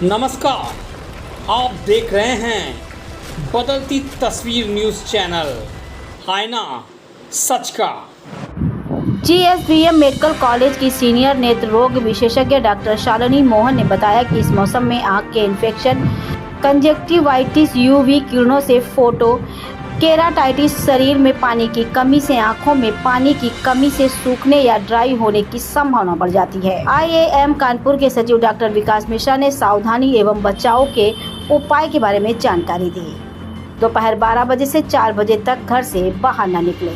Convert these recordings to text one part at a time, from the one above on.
नमस्कार, आप देख रहे हैं बदलती तस्वीर न्यूज़ चैनल, आईना सच का। GSVM मेडिकल कॉलेज की सीनियर नेत्र रोग विशेषज्ञ डॉक्टर शालिनी मोहन ने बताया कि इस मौसम में आंख के इन्फेक्शन, कंजक्टिवाइटिस, UV किरणों से फोटो केराटाइटिस, शरीर में पानी की कमी से आंखों में पानी की कमी से सूखने या ड्राई होने की संभावना बढ़ जाती है। IAM कानपुर के सचिव डॉक्टर विकास मिश्रा ने सावधानी एवं बचाव के उपाय के बारे में जानकारी दी। दोपहर 12 बजे से 4 बजे तक घर से बाहर न निकले।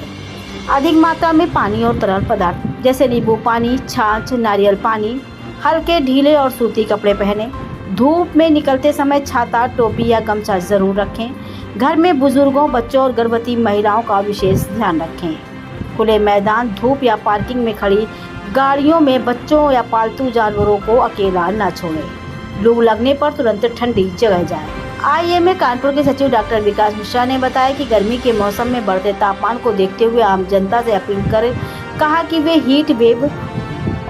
अधिक मात्रा में पानी और तरल पदार्थ जैसे नींबू पानी, छाछ, नारियल पानी, हल्के ढीले और सूती कपड़े पहने। धूप में निकलते समय छाता, टोपी या गमछा जरूर रखें। घर में बुजुर्गों, बच्चों और गर्भवती महिलाओं का विशेष ध्यान रखें। खुले मैदान, धूप या पार्किंग में खड़ी गाड़ियों में बच्चों या पालतू जानवरों को अकेला न छोड़ें। लू लगने पर तुरंत ठंडी जगह जाएं। IAM कानपुर के सचिव डॉक्टर विकास मिश्रा ने बताया कि गर्मी के मौसम में बढ़ते तापमान को देखते हुए आम जनता से अपील कर कहा कि वे हीट वेव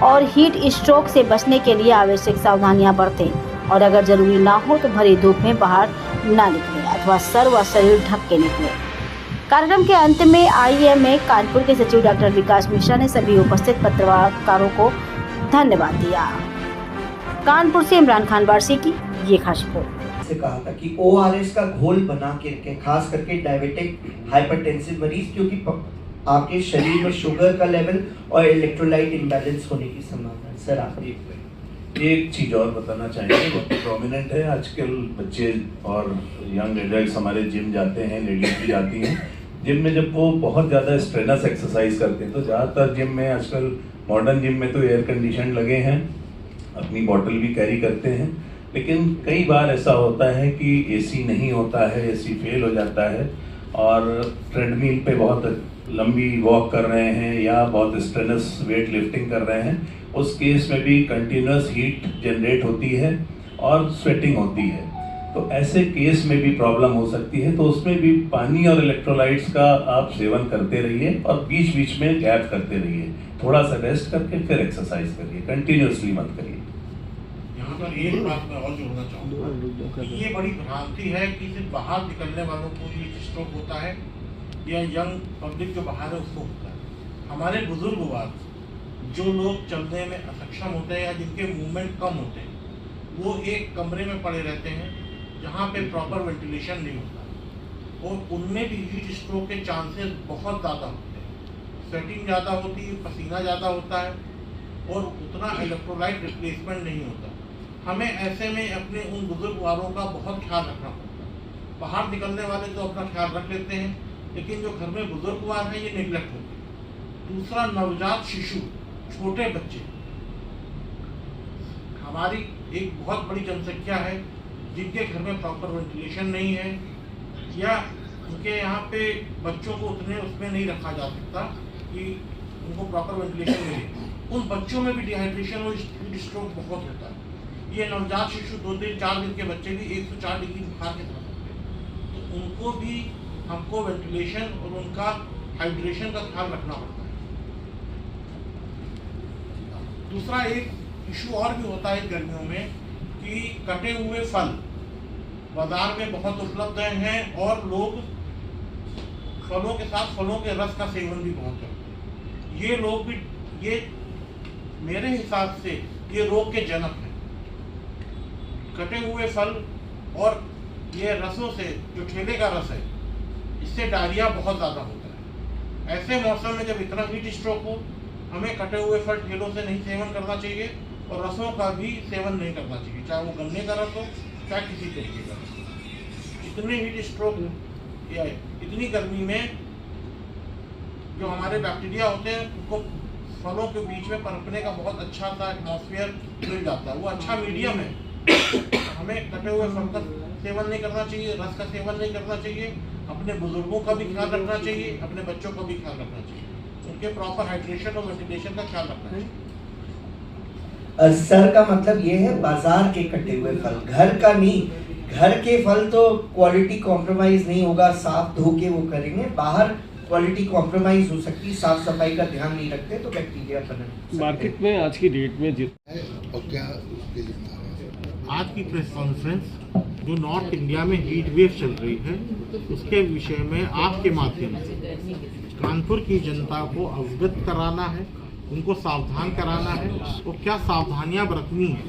और हीट स्ट्रोक से बचने के लिए आवश्यक सावधानियां बरतें और अगर जरूरी ना हो तो भरी धूप में बाहर ना निकले अथवा सर व शरीर ढक के निकले। कार्यक्रम के अंत में IAM कानपुर के सचिव डॉक्टर विकास मिश्रा ने सभी उपस्थित पत्रकारों को धन्यवाद दिया। कानपुर से इमरान खान वारसी की ये खास रिपोर्ट। से कहा था कि ORS का घोल बना के रखें, खास करके डायबिटिक हाइपरटेंसिव मरीज, क्योंकि आपके शरीर में शुगर का लेवल और इलेक्ट्रोलाइट इम्बैलेंस होने की संभावना है। सर आप एक चीज़ और बताना चाहेंगे, बहुत प्रोमिनेंट है आजकल। बच्चे और यंग एडल्ट्स हमारे जिम जाते हैं, लेडीज भी जाती हैं। जिम में जब वो बहुत ज़्यादा स्ट्रेनस एक्सरसाइज करते हैं तो ज़्यादातर जिम में आजकल मॉडर्न जिम में तो एयर कंडीशन लगे हैं, अपनी बॉटल भी कैरी करते हैं। लेकिन कई बार ऐसा होता है कि AC नहीं होता है, AC फेल हो जाता है और ट्रेडमिल पे बहुत लंबी वॉक कर रहे हैं या बहुत स्ट्रेनस वेट लिफ्टिंग कर रहे हैं। उस केस में भी कंटिन्यूस हीट जनरेट होती है और स्वेटिंग होती है, तो ऐसे केस में भी प्रॉब्लम हो सकती है। तो उसमें भी पानी और इलेक्ट्रोलाइट्स का आप सेवन करते रहिए और बीच बीच में गैप करते रहिए। थोड़ा सा रेस्ट करके फिर एक्सरसाइज करिए, कंटिन्यूसली मत करिए। यहाँ पर एक बात मैं और जोड़ना चाहूँगा कि ये बड़ी भ्रांति है कि सिर्फ बाहर निकलने वालों को हीट स्ट्रोक होता है या यंग पब्लिक जो बाहर है उसको होता है। हमारे बुजुर्ग जो लोग चलने में असक्षम होते हैं या जिनके मूवमेंट कम होते हैं, वो एक कमरे में पड़े रहते हैं जहाँ पे प्रॉपर वेंटिलेशन नहीं होता और उनमें भी हीट स्ट्रोक के चांसेस बहुत ज़्यादा होते हैं। स्वेटिंग ज़्यादा होती है, पसीना ज़्यादा होता है और उतना इलेक्ट्रोलाइट रिप्लेसमेंट नहीं होता। हमें ऐसे में अपने उन बुजुर्ग वालों का बहुत ख्याल रखना पड़ता है। बाहर निकलने वाले तो अपना ख्याल रख लेते हैं, लेकिन जो घर में बुजुर्ग वाल हैं ये निगलेक्ट होते हैं। दूसरा, नवजात शिशु, छोटे बच्चे, हमारी एक बहुत बड़ी जनसंख्या है जिनके घर में प्रॉपर वेंटिलेशन नहीं है या उनके यहाँ पे बच्चों को उतने उसमें नहीं रखा जा सकता कि उनको प्रॉपर वेंटिलेशन मिले। उन बच्चों में भी डिहाइड्रेशन और हीट स्ट्रोक बहुत होता है। ये नवजात शिशु 2 दिन 4 दिन के बच्चे भी 104 डिग्री बुखार के साथ होते हैं, तो उनको भी हमको वेंटिलेशन और उनका हाइड्रेशन का ख्याल रखना पड़ता है। दूसरा एक इशू और भी होता है गर्मियों में कि कटे हुए फल बाजार में बहुत उपलब्ध हैं और लोग फलों के साथ फलों के रस का सेवन भी बहुत करते हैं। ये लोग भी, ये मेरे हिसाब से ये रोग के जनक हैं। कटे हुए फल और ये रसों से, जो ठेले का रस है, इससे डायरिया बहुत ज़्यादा होता है। ऐसे मौसम में जब इतना हीट स्ट्रोक हो, हमें कटे हुए फल ठेलों से नहीं सेवन करना चाहिए और रसों का भी सेवन नहीं करना चाहिए, चाहे वो गन्ने का रस हो चाहे किसी तरीके का रस। इतने हीट स्ट्रोक या इतनी गर्मी में जो हमारे बैक्टीरिया होते हैं उनको फलों के बीच में पनपने का बहुत अच्छा सा एटमॉस्फेयर मिल जाता है, वो अच्छा मीडियम है। हमें कटे हुए फल का सेवन नहीं करना चाहिए, रस का सेवन नहीं करना चाहिए। अपने बुजुर्गों का भी ख्याल रखना चाहिए, अपने बच्चों का भी ख्याल रखना चाहिए, उनके प्रॉपर हाइड्रेशन और वेंटिलेशन का ख्याल रखना चाहिए। सर का मतलब ये है बाजार के कटे हुए फल, घर का नहीं। घर के फल तो क्वालिटी कॉम्प्रोमाइज नहीं होगा, साफ धो के वो करेंगे। बाहर क्वालिटी कॉम्प्रोमाइज हो सकती है, साफ सफाई का ध्यान नहीं रखते तो बैक्टीरिया पनप। मार्केट में आज की डेट में और क्या उसके लिए आज की प्रेस कॉन्फ्रेंस जो नॉर्थ इंडिया में हीट वेव चल रही है उसके विषय में आपके माध्यम से कानपुर की जनता को अवगत कराना है, उनको सावधान कराना है और क्या सावधानियां बरतनी है,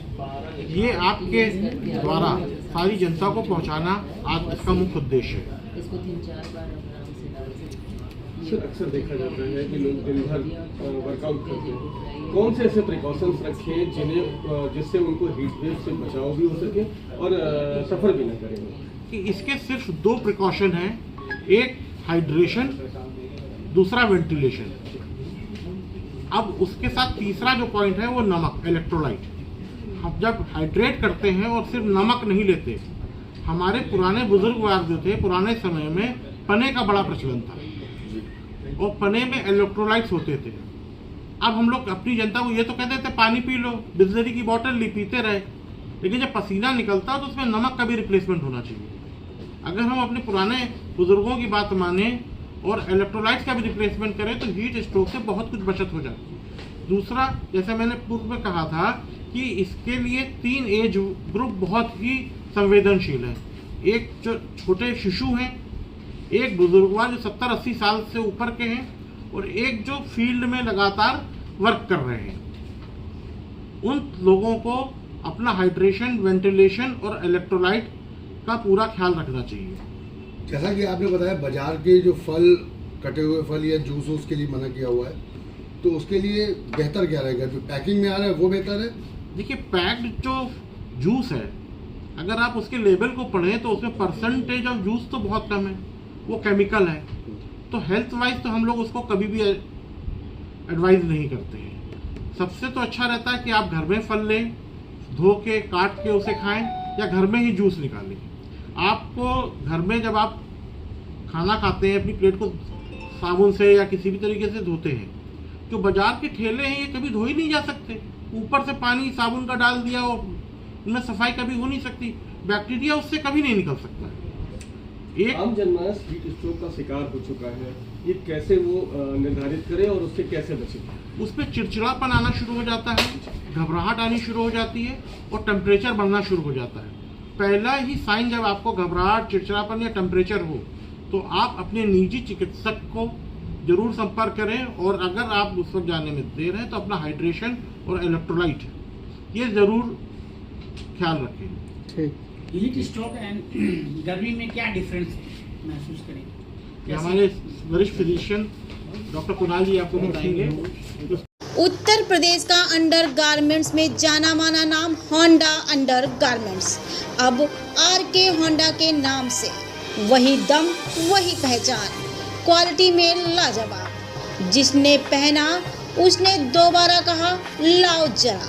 ये आपके द्वारा सारी जनता को पहुंचाना आज इसका मुख्य उद्देश्य है। सर, अक्सर देखा जाता है कि लोग दिन भर वर्कआउट करते हैं, कौन से ऐसे प्रिकॉशंस रखें जिससे उनको हीट वेव से बचाव भी हो सके और सफ़र भी न करें? कि इसके सिर्फ 2 प्रिकॉशन हैं, एक हाइड्रेशन, दूसरा वेंटिलेशन। अब उसके साथ तीसरा जो पॉइंट है वो नमक, इलेक्ट्रोलाइट। हम जब हाइड्रेट करते हैं और सिर्फ नमक नहीं लेते, हमारे पुराने बुजुर्ग जो थे पुराने समय में पने का बड़ा प्रचलन था और पने में इलेक्ट्रोलाइट्स होते थे। अब हम लोग अपनी जनता को ये तो कहते थे पानी पी लो, बिस्लरी की बोतल ली, पीते रहे, लेकिन जब पसीना निकलता तो उसमें नमक का भी रिप्लेसमेंट होना चाहिए। अगर हम अपने पुराने बुजुर्गों की बात माने और इलेक्ट्रोलाइट्स का भी रिप्लेसमेंट करें तो हीट स्ट्रोक से बहुत कुछ बचत हो जाती है। दूसरा, जैसे मैंने पूर्व में कहा था कि इसके लिए 3 एज ग्रुप बहुत ही संवेदनशील है। एक जो छोटे शिशु हैं, एक बुजुर्गवार जो 70-80 साल से ऊपर के हैं और एक जो फील्ड में लगातार वर्क कर रहे हैं। उन लोगों को अपना हाइड्रेशन, वेंटिलेशन और इलेक्ट्रोलाइट का पूरा ख्याल रखना चाहिए। जैसा कि आपने बताया बाजार के जो फल, कटे हुए फल या जूस के लिए मना किया हुआ है, तो उसके लिए बेहतर क्या रहेगा? जो पैकिंग में आ रहा है वो बेहतर है? देखिए, पैक्ड जो जूस है अगर आप उसके लेबल को पढ़ें तो उसमें परसेंटेज ऑफ जूस तो बहुत कम है, वो केमिकल है, तो हेल्थ वाइज तो हम लोग उसको कभी भी एडवाइज नहीं करते हैं। सबसे तो अच्छा रहता है कि आप घर में फल लें, धो के काट के उसे खाएं या घर में ही जूस निकालें। आपको घर में जब आप खाना खाते हैं अपनी प्लेट को साबुन से या किसी भी तरीके से धोते हैं, जो बाजार के ठेले हैं ये कभी धो ही नहीं जा सकते, ऊपर से पानी साबुन का डाल दिया और उनमें सफाई कभी हो नहीं सकती, बैक्टीरिया उससे कभी नहीं निकल सकता है। एक आम जनमानस हीट स्ट्रोक का शिकार हो चुका है, ये कैसे वो निर्धारित करे और उससे कैसे बचे? उसमें चिड़चिड़ापन आना शुरू हो जाता है, घबराहट आनी शुरू हो जाती है और टेम्परेचर बढ़ना शुरू हो जाता है। पहला ही साइन जब आपको घबराहट, चिड़चिड़ापन या टेम्परेचर हो तो आप अपने निजी चिकित्सक को जरूर संपर्क करें और अगर आप उस वक्त जाने में देर है तो अपना हाइड्रेशन और इलेक्ट्रोलाइट ये जरूर ख्याल रखें। ठीक। हीट स्ट्रोक एंड गर्मी में क्या डिफरेंस महसूस करें? हमारे वरिष्ठ फिजिशियन डॉक्टर कुणाल जी आपको बताएंगे। उत्तर प्रदेश का अंडर गारमेंट्स में जाना माना नाम होंडा अंडर गारमेंट्स, अब आरके होंडा के नाम से वही दम वही पहचान, क्वालिटी में लाजवाब। जिसने पहना उसने दोबारा कहा लाओ जरा।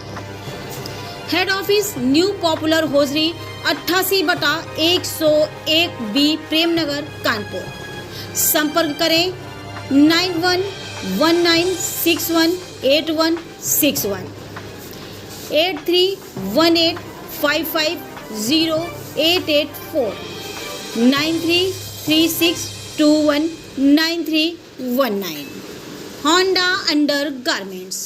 Head office new popular hosiery 88/101 B Premnagar Kanpur. संपर्क करें 9119618161 8318550884 9336219319। Honda under garments.